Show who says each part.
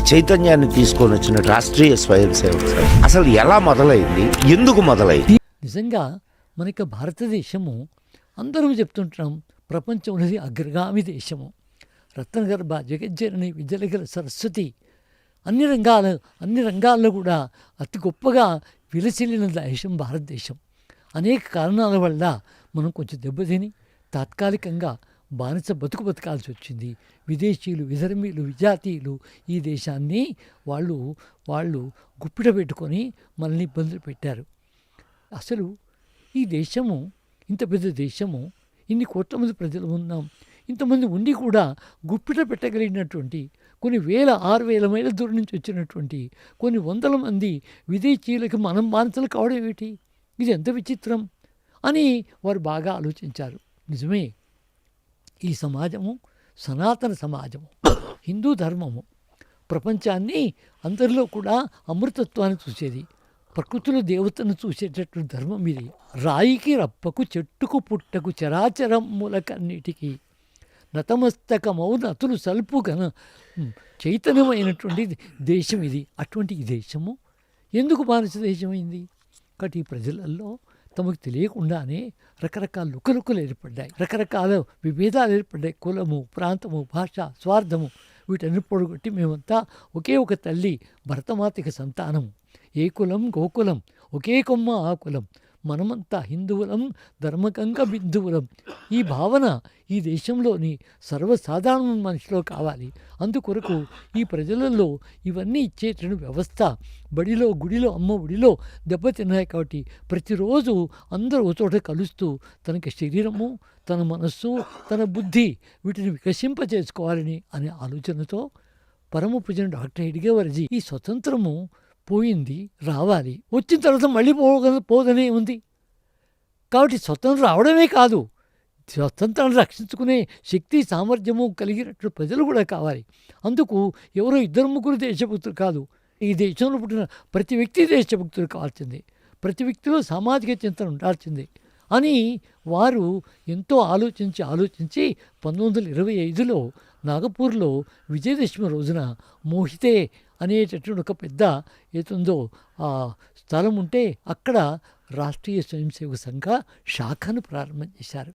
Speaker 1: చైతన్యాన్ని తీసుకొని వచ్చిన రాష్ట్రీయ స్వయం సేవక్ సంఘ్ అసలు ఎలా మొదలైంది, ఎందుకు మొదలైంది?
Speaker 2: నిజంగా మనకి భారతదేశము అందరూ చెప్తుంటున్నాం ప్రపంచంలోని అగ్రగామి దేశము. రత్నగర్భ జగజ్జనని విద్యలగల సరస్వతి అన్ని రంగాల్లో కూడా అతి గొప్పగా విలసిల్లిన దేశం భారతదేశం. అనేక కారణాల వల్ల మనం కొంచెం దెబ్బతిని తాత్కాలికంగా బానిస బతకాల్సి వచ్చింది. విదేశీయులు, విధర్మీయులు, విజాతీయులు ఈ దేశాన్ని వాళ్ళు గుప్పిట పెట్టుకొని మనల్ని ఇబ్బందులు పెట్టారు. అసలు ఈ దేశము ఇంత పెద్ద దేశము, ఇన్ని కోట్ల మంది ప్రజలు ఉన్నాం, ఇంతమంది ఉండి కూడా గుప్పిట పెట్టగలిగినటువంటి కొన్ని 6,000 మైళ్ళ దూరం నుంచి వచ్చినటువంటి కొన్ని వందల మంది విదేశీయులకి మనం బానిసలు కావడం ఏమిటి? ఇది ఎంత విచిత్రం అని వారు బాగా ఆలోచించారు. నిజమే, ఈ సమాజము సనాతన సమాజము, హిందూ ధర్మము ప్రపంచాన్ని అందరిలో కూడా అమృతత్వాన్ని చూసేది, ప్రకృతిలో దేవతను చూసేటట్టు ధర్మం ఇది. రాయికి రప్పకు చెట్టుకు పుట్టకు చరాచరములకన్నిటికీ నతమస్తకమౌ నతులు సల్పుగన చైతన్యమైనటువంటి దేశం ఇది. అటువంటి ఈ దేశము ఎందుకు బానిస దేశమైంది? కాబట్టి ఈ ప్రజలలో తమకు తెలియకుండానే రకరకాల లుకలుకలు ఏర్పడ్డాయి, రకరకాల విభేదాలు ఏర్పడ్డాయి. కులము, ప్రాంతము, భాష, స్వార్థము వీటన్ని పొడగొట్టి మేమంతా ఒకే ఒక తల్లి భరతమాతకి సంతానము, ఏ కులం గోకులం, ఒకే కొమ్మ ఆ కులం, మనమంతా హిందువులం ధర్మకంగ బిందువులం. ఈ భావన ఈ దేశంలోని సర్వసాధారణ మనిషిలో కావాలి. అందుకొరకు ఈ ప్రజలలో ఇవన్నీ ఇచ్చేటువంటి వ్యవస్థ బడిలో, గుడిలో, అమ్మ ఒడిలో దెబ్బతిన్నాయి. కాబట్టి ప్రతిరోజు అందరూ ఒక చోట కలుస్తూ తనకి శరీరము, తన మనస్సు, తన బుద్ధి వీటిని వికసింప చేసుకోవాలని అనే ఆలోచనతో పరమ పూజన డాక్టర్ హెడ్గేవార్జీ ఈ స్వతంత్రము పోయింది, రావాలి, వచ్చిన తర్వాత మళ్ళీ పోదనే ఉంది. కాబట్టి స్వతంత్రం రావడమే కాదు, స్వతంత్రాన్ని రక్షించుకునే శక్తి సామర్థ్యము కలిగినట్టు ప్రజలు కూడా కావాలి. అందుకు ఎవరో 2-3 దేశభక్తులు కాదు, ఈ దేశంలో పుట్టిన ప్రతి వ్యక్తి దేశభక్తులు కావాల్సిందే, ప్రతి వ్యక్తిలో సామాజిక చింతన ఉండాల్సిందే అని వారు ఎంతో ఆలోచించి 1925లో నాగపూర్లో విజయదశమి రోజున మోహితే అనేటటువంటి ఒక పెద్ద ఏతుందో ఆ స్థలం ఉంటే అక్కడ రాష్ట్రీయ స్వయం సేవక సంఘ శాఖను ప్రారంభం చేశారు.